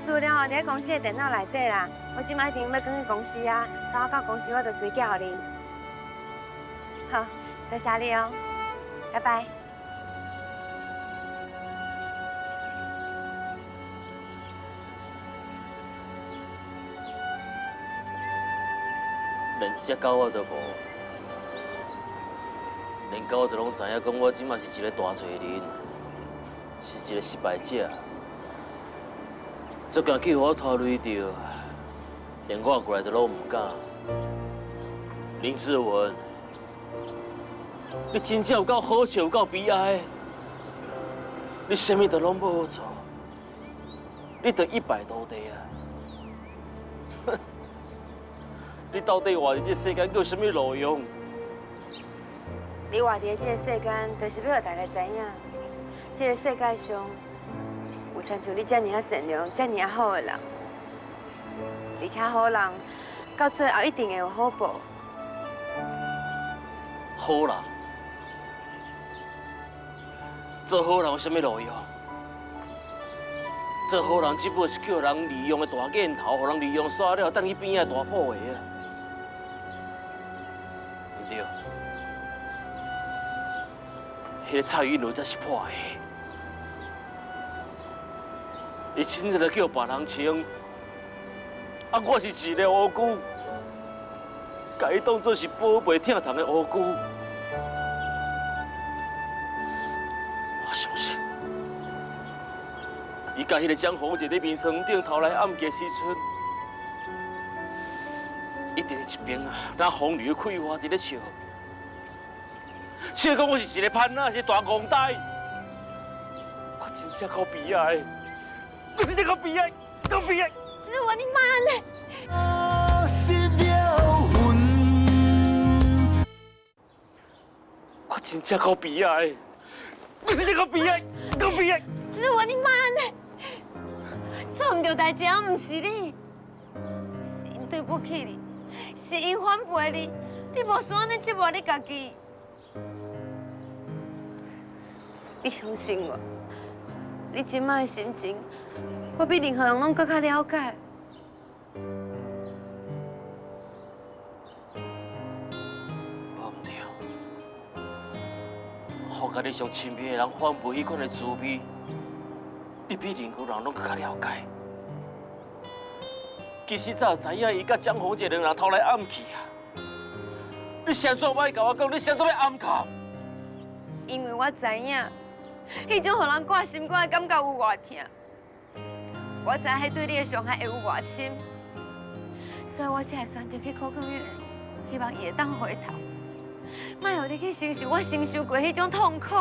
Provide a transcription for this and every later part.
资料哦，伫公司的电脑内底啦。我即摆一定要赶去公司啊，等我到公司我就随叫你。好，多谢你哦，拜拜。连一只狗仔都无，连狗仔都拢知影，讲我即马是一个大罪人，是一个失败者。这件去互我拖累着，连我过来都拢唔敢。林志文，你真正有够好笑，有够悲哀。你啥物都拢无做，你得100多地啊！哼！你到底活伫这世间有啥物路用？你活伫这个世间，就是要让大家知影，这个世界上有亲像你这么善良、这么好的人，而且好人到最后一定会有好报。好人，做好人有啥物路用？做好人只不过是叫人利用的大箭头，互人利用煞了，等去边仔大破坏啊！唔对，迄个蔡云如才是破的，伊亲自来叫别人清，啊，我是一个无辜，甲伊当作是宝贝疼痛的无辜。我相信，伊甲迄个江红姐在面床顶头来暗记时阵，一定一边啊，拿风雨开花伫咧笑，笑讲我是一个叛仔，是一个大戆呆。我真正够悲哀，我真正够悲哀，够悲哀。志文，你莫安尼。我真正够悲哀，我真正够悲哀，够悲哀。志文，你莫安尼。做唔对代志啊，唔是你，是因对不起你，是因反背你，你无需要安尼折磨你家己。你相信我，你即摆的心情，我比任何人拢更加了解。无唔对，我甲你上亲密的人反背迄款的滋味，你比任何人拢更加了解。其实早知影伊甲江红姐两人偷来暗去啊！你谁做歹甲我讲？你谁做要暗藏？因为我知影，迄种让人挂心肝的感觉有偌痛，我知迄对你的伤害会有偌深，所以我才会选择去苦劝月如，希望伊会当回头，莫让你去承受我承受过迄种痛苦。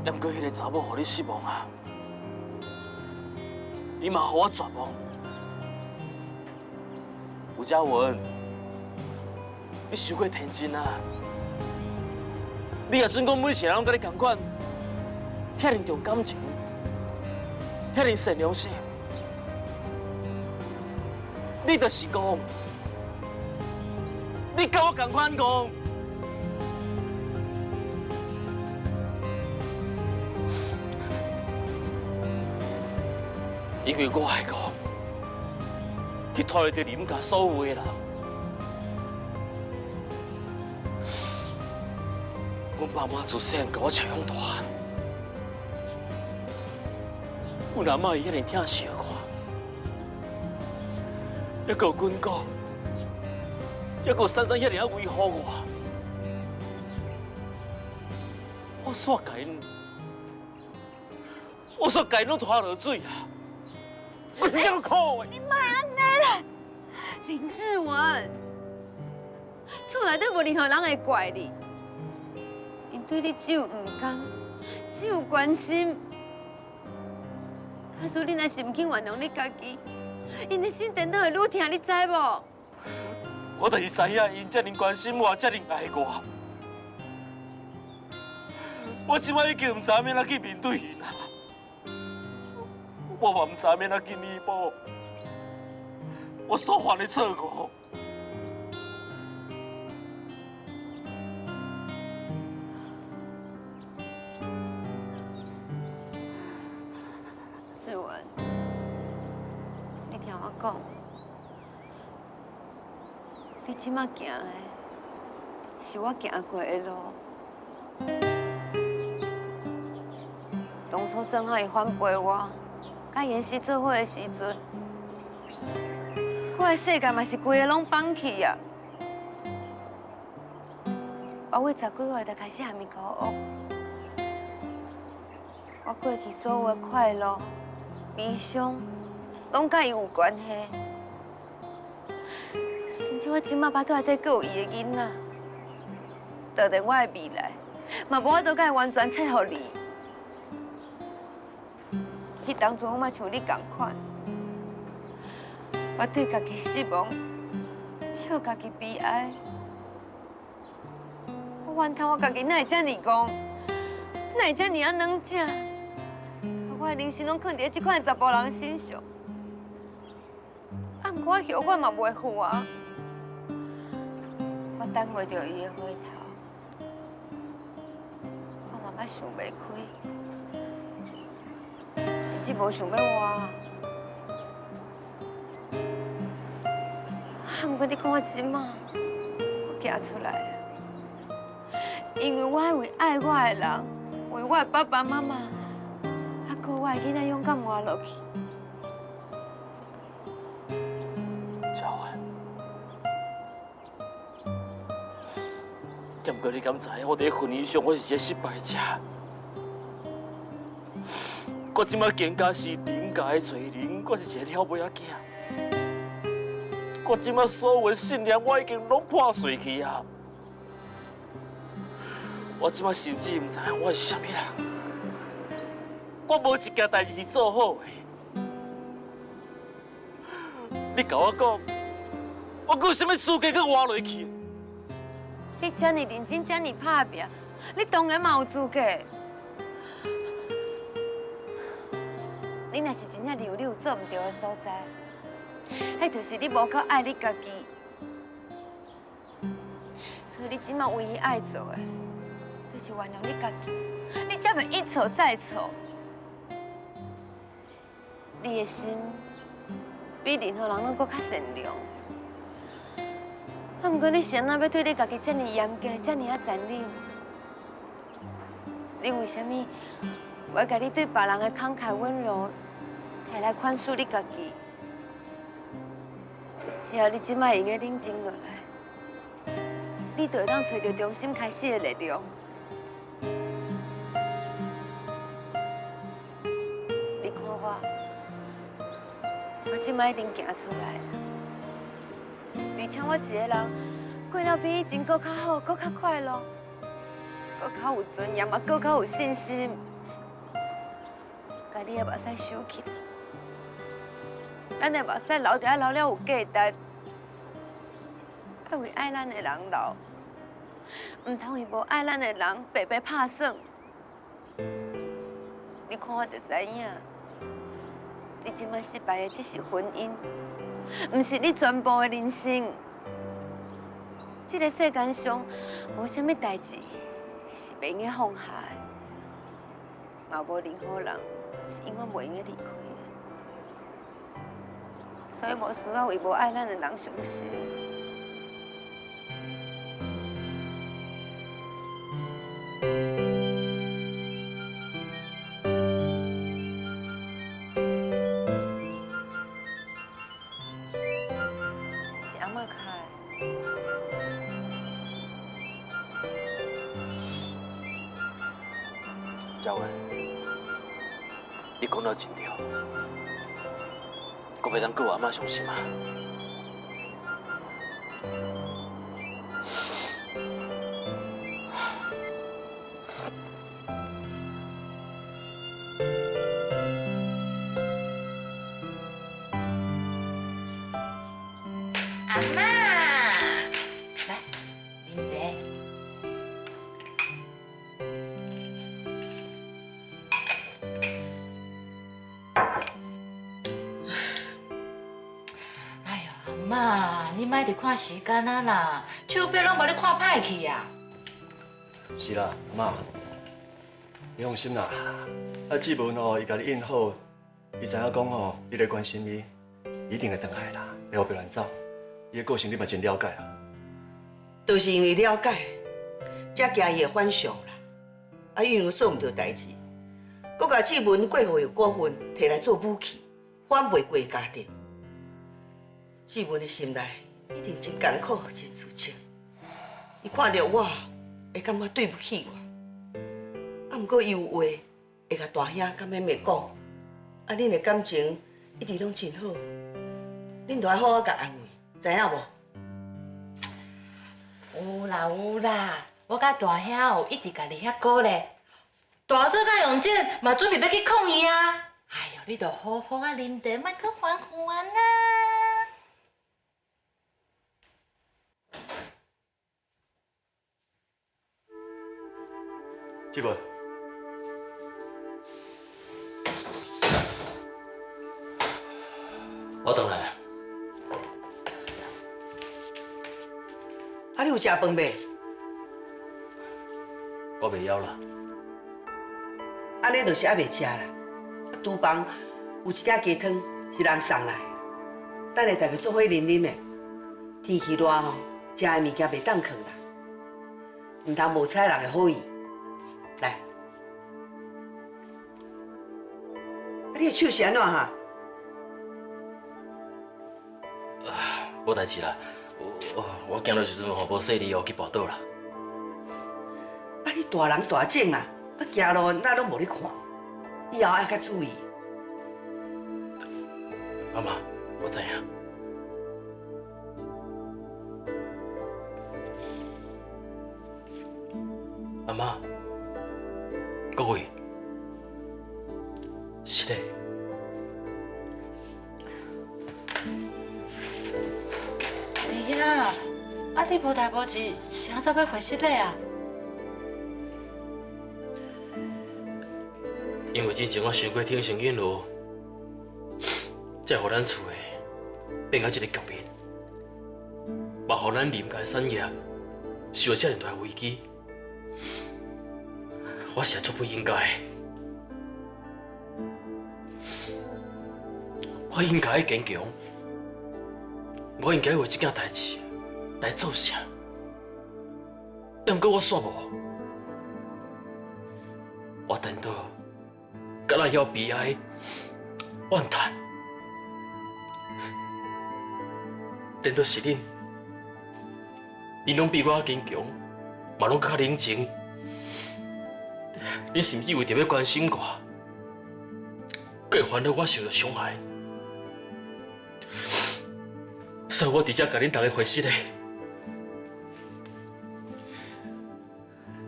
也毋过迄个查某，互你失望啊！伊嘛，互我绝望。吴嘉文，你伤过天真啊！你也准讲每一个人拢甲你同款，遐尼重感情，遐尼善良心，你就是戆，你甲我同款戆。因为我爱讲，去拖累着你们家所有的人。阮爸妈自细汉甲我饲养大，阮阿妈伊遐尼疼惜我，还佫有阮哥，还佫有珊珊遐尼啊维护我，我煞甲因拢拖落水啊！我真正苦的。你莫安尼啦，林志文，厝内底无任何人会怪你，因对你只有唔甘，只有关心。假使你若是唔肯原谅你家己，因的心颠倒会愈疼，你知无？我就是知影因遮尔关心我，遮尔爱我。我即摆已经唔知影怎去面对因啦。我嘛唔知要怎去弥补我所犯的错误。志世文，你听我讲，你即马行的是我行过的路。当初郑浩伊反背我，甲妍希做伙的时阵，我的世界嘛是规个拢放弃啊！我10几岁就开始下面高学，我过去所有的快乐、悲伤，拢甲伊有关系。甚至我即马巴肚内底阁有伊的囡仔，就连我的未来，嘛无法度甲伊完全切互你。迄当初我嘛像你同款，我对家己失望，笑家己悲哀。我怨叹我家己哪会这么戆，哪会这么啊软正，我的人生拢放伫即款查甫人身上。啊，毋过我后悔嘛袂赴啊，我等袂到伊的回头，我嘛捌想袂开，甚至无想要活。啊，毋过你看我即马，我行出来了。因为我爱为爱我的人，为我的爸爸妈妈，还搁我的囡仔勇敢活落去。小文，敢不过你敢知影，我伫婚姻上我是一个失败者。我即摆更加是林家的罪人，我是一个了尾仔囝。我即摆所有的信念，我已经拢破碎去啊！我即摆甚至唔知影我是啥物人，我无一件代志是做好的。你甲我讲，我还有啥物资格去活落去？你这么认真，这么打拼，你当然嘛有资格。你若是真正认为你有做唔对的所在，迄就是你无够爱你家己。所以你即马唯一爱做的，就是原谅你家己。你才袂一错再错。你的心比任何人拢搁较善良。啊，毋过你是安怎要对你家己这么严格，这么啊残忍？你为什么我甲你对别人的慷慨温柔，摕来宽恕你家己？只要你即摆会用个冷静落来，你就会当找到重新开始的力量。你看我即摆一定行出来了。而且我一个人过了比以前搁较好，搁较快乐，搁较有尊严，嘛搁较有信心。把你的目屎收起来，咱的目屎流着流了有价值，爱为爱咱的人流，唔通为无爱咱的人白白拍算。你看我就知影，你即摆失败的只是婚姻。唔是你全部的人生，这个世间上无啥物代志是袂用放下的，嘛无任何人是永远袂用离开的，所以无需要为无爱咱的人伤心。小文，你讲了真对，我袂当搁有阿嬷伤心啊。阿嬷，来，啉茶。哎呦，阿嬷，你莫伫看时间啊啦，手表拢无咧看歹去啊。是啦，阿嬷，你放心啦。啊，志文哦，伊甲你印好，伊知影讲吼，你咧关心伊，一定会回来啦，袂互别人走。伊的个性你嘛真了解啊。就是因为了解，才惊伊会反常啦。啊，因为做唔到代志，搁甲志文过户的股份摕来做武器，反袂过家庭。志文的心内一定真艰苦、真自责。伊看到我，会感觉对不起我。啊，毋过伊有话会甲大兄甲妹妹讲。啊，恁的感情一直拢真好，恁着爱好好甲安慰，知影无？有啦有啦，我甲大兄有一直甲你遐鼓励。大嫂甲用姐嘛准备要去抗议啊！哎呦，你着好好啊啉茶，莫搁烦烦啊！志文，我回来。啊，你有食饭未？我袂晓啦。安尼就是还袂食啦。啊，厨房有一鼎鸡汤是人送来的，等下大家做伙啉啉的。天气热吼，食的物件袂当藏啦，唔通无采人的好意。来，啊，你的手是安怎哈？无代志啦，我行的时阵吼无细力哦去跋倒啦。啊，你大人大种啊，啊，行路哪拢无你看，以后爱较注意。阿妈，我知影。阿妈，各位，是嘞。弟啊，啊你无代无志，啥时要回室内啊？因为之前我想过挺幸运路，才互咱厝的变到这个局面，嘛互咱林家的产业受到这么大危机。我实在足不应该，我应该坚强，我应该为这件代志来做啥。要毋过我煞无，我等到敢若要悲哀、怨叹，等到是恁拢比我坚强，嘛拢较冷静。你甚至为着要关心我，更烦恼我受到伤害，所以我直接甲恁大家回室嘞。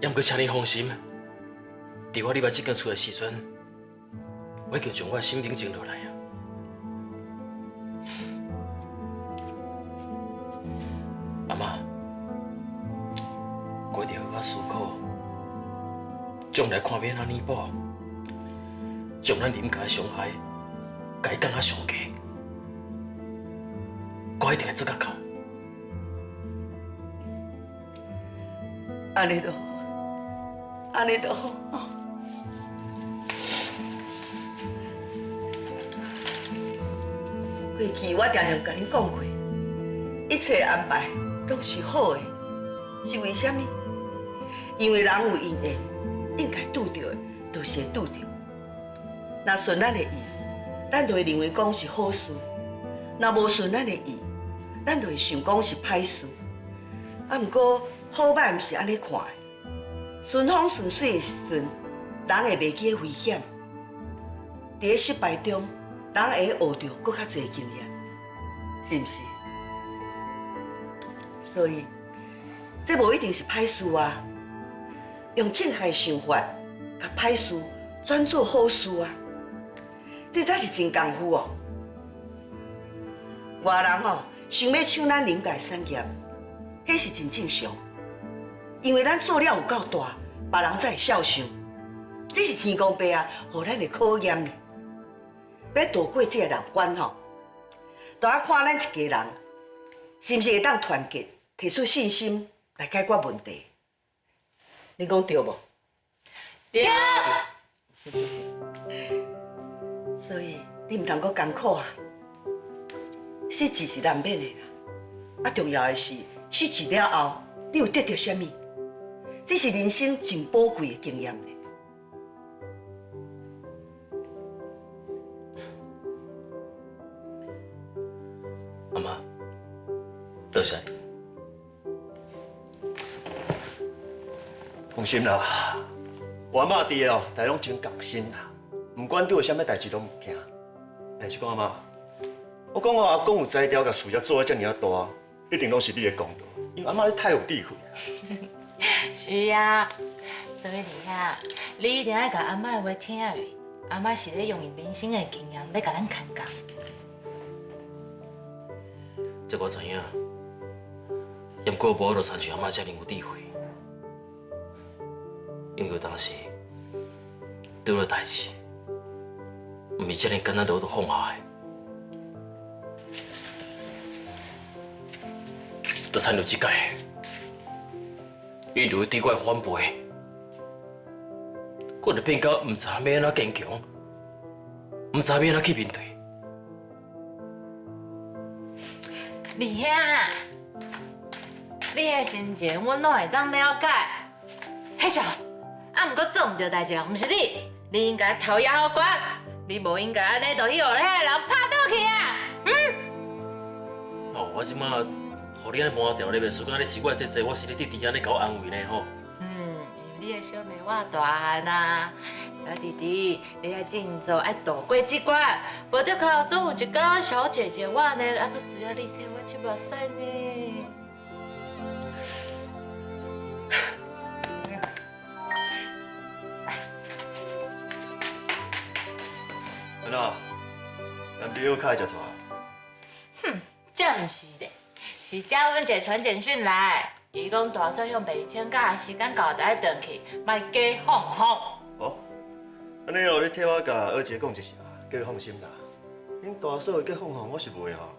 也毋过，请你放心，伫我入来这间厝的时阵，我已经将我的心冷静落来啊。阿妈，我一定好好思考。将来看要安怎弥补，将咱林家的伤害，甲伊降到上低，我一定会做甲到。安尼就好，安尼就好。过去我常常甲恁讲过，一切安排拢是好的，是为什么？因为人有因缘。应该拄到的，就是会拄到。若顺咱的意，咱就会认为讲是好事；若无顺咱的意，咱就会想讲是歹事。啊，毋过好歹毋是安尼看的。顺风顺水的时阵，人会袂记危险；伫咧失败中，人会学到更较侪经验，是毋是？所以，这无一定是歹事啊。用正确想法，甲歹事转做好事啊！这才是真功夫哦。外人吼想要抢咱林家产业，迄是真正常，因为咱做了有够大，别人才会孝顺。这是天公伯啊，予咱的考验呢。要渡过这个难关吼，就要看咱一家人是毋是会当团结，提出信心来解决问题。你讲对无？对。所以你唔通阁艰苦啊！失志是难免的啦，啊，重要的是失志了后，你有得到什么？这是人生真宝贵的经验呢。阿妈，多谢你。放心啦，我阿嬷伫哦，大家拢真共心啦，唔管对有啥物代志都唔惊。是讲阿嬷，我讲我阿公有才调，甲事业做得遮尔大，一定拢是你的功劳，因为阿嬷你太有智慧啦。是啊，所以你啊，你一定要甲阿嬷的话听下，阿嬷是咧用伊人生的经验咧甲咱牵讲。这我知影，不过无法度参像阿嬷遮尔有智慧，因为有当时对了代志，唔是遮尔简单就放下的，就参照即届，伊就会对我反背，我就变到唔知要安怎坚强，唔知要安怎去面对。二兄，你的心情我拢会当了解。迄少，啊，毋过做唔对代志人，毋是你，你应该头也好管，你无应该安尼就去互迄个人拍倒去啊！哦，我即马，互你安尼摸掉，你袂输讲你奇怪这这，我是你弟弟安尼甲我安慰呢吼。因为你的小妹我大汉啊，小弟弟，你爱振作，爱度过这关，无得靠总有一天小姐姐我呢，还佫需要你替我去目屎呢。安怎？男朋友较会食醋啊？这毋是咧，是嘉文姐传简讯来，伊讲大嫂向北请假，时间到就爱转去，莫加放风。哦，安尼哦，你替我甲二姐讲一声，叫伊放心啦。恁大嫂会结放风，我是袂吼。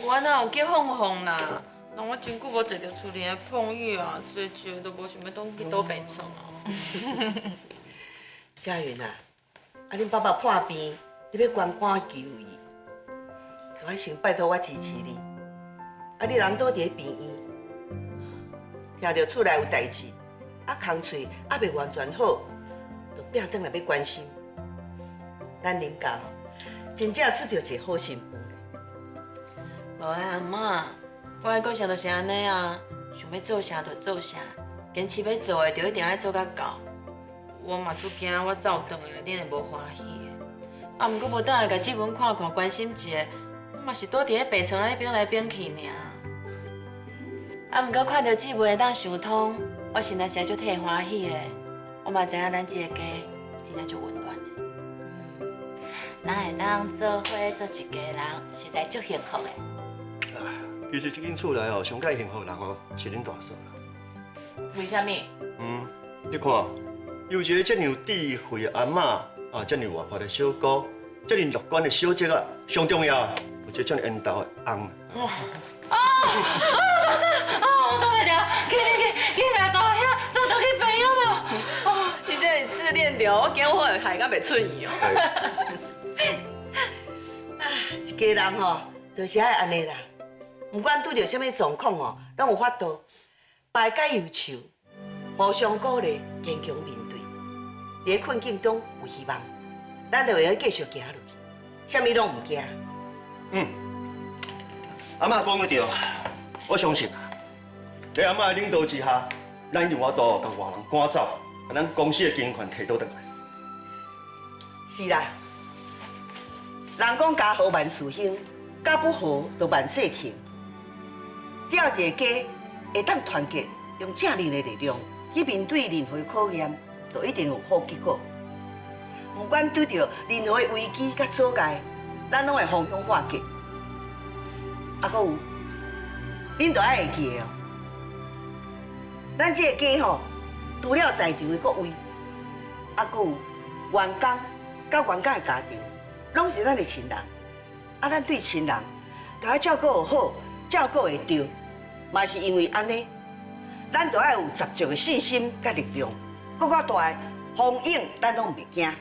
我哪有结放风啦？人我真久无坐到厝里的碰雨啊，做久都无想要倒去倒白床啊。佳云啊，恁爸爸破病，你要捐肝救伊，就爱先拜托我支持你。你人倒伫咧病院，听到厝内有代志，空喙未完全好，就拼转来要关心。咱林家真正出着一个好媳妇。无啊，阿嬷，我的个性就是安尼啊，想要做啥就做啥，坚持要做的就一定要做到到。我嘛足惊我走转来，恁会无欢喜的。啊，毋过无等下甲志文看看，关心一下，我嘛是倒伫咧病床安尼变来变去尔。啊，毋过看到志文会当想通，我心内是足替欢喜的。我嘛知影咱这个家真正足温暖的。咱会当做伙做一家人，实在足幸福的。其实这间厝内哦，上介幸福的人哦，是恁大嫂啦。为什么？你看，有一个这么有智慧的阿嬷啊，这么活泼的小姑，这么乐观的小姐啊，上重要，有一个这么缘投的翁。我都袂了，去甲大兄做倒去朋友无？你这是自恋着，我惊我会害甲袂出意哦。一家人吼，就是爱安尼啦。不管拄着什么状况哦，拢有法度排解忧愁，互相鼓励，坚强面对。伫困境中有希望，咱就会继续行落去，啥物拢唔惊。阿嬷讲得对，我相信啊，在阿嬷的领导之下，咱有法度甲外人赶走，把咱公司的经营权摕倒转来。是啦，人讲家和万事兴，家不和就万事兴。只要一个家会当团结，用正面的力量去面对任何考验，就一定有好结果。不管拄到任何的危机甲阻碍，咱拢会逢凶化吉。还佫有，恁都爱会记的哦。咱这个家吼，除了在场的各位，还佫有员工甲员工的家庭，拢是咱的亲人。咱对亲人，就要照顾好，照顾会着，嘛是因为安尼，咱就要有十足的信心甲力量，搁较大的风影，咱拢袂惊。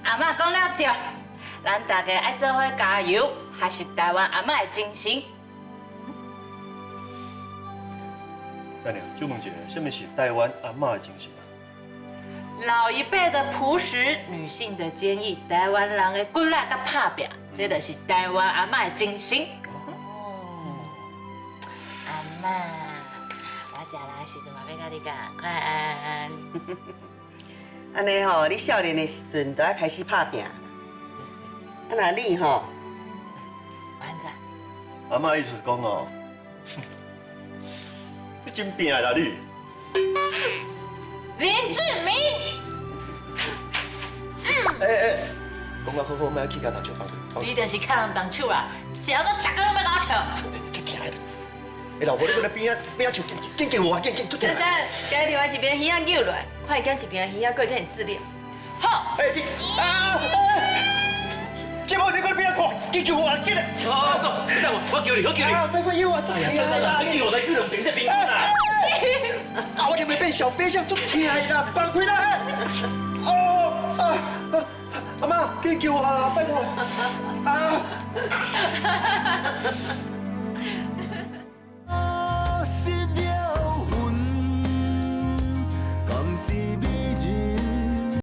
阿嬷讲了对，咱大家爱做伙加油，还是台湾阿嬷的精神。等下，就问一下，什么是台湾阿嬷的精神啊？老一辈的朴实，女性的坚毅，台湾人的骨力甲拍拼，这就是台湾阿嬷的精神。阿嬷，我食来的时阵嘛要甲你共款。安尼吼，你少年的时阵就要开始拍拼。啊，那你吼，安怎？阿嬷意思是讲哦，你真拼啦你。林志明。讲啊好好，莫去甲人笑放你就是靠人动手啊！笑到大家拢要甲我笑。出疼的。老婆，你搁在边仔树，紧救我，紧出疼。先生，该另外一边耳仔扭落来，快点一边耳仔过遮尔治疗。好。你这无你搁在边仔看，紧救我，紧嘞！哦，你等我叫你，我叫你。别过腰啊！哎呀，算了，你叫我来去两边这边啦。我就没变小飞象，足疼啦，放开啦！阿妈，紧救我啊！拜托！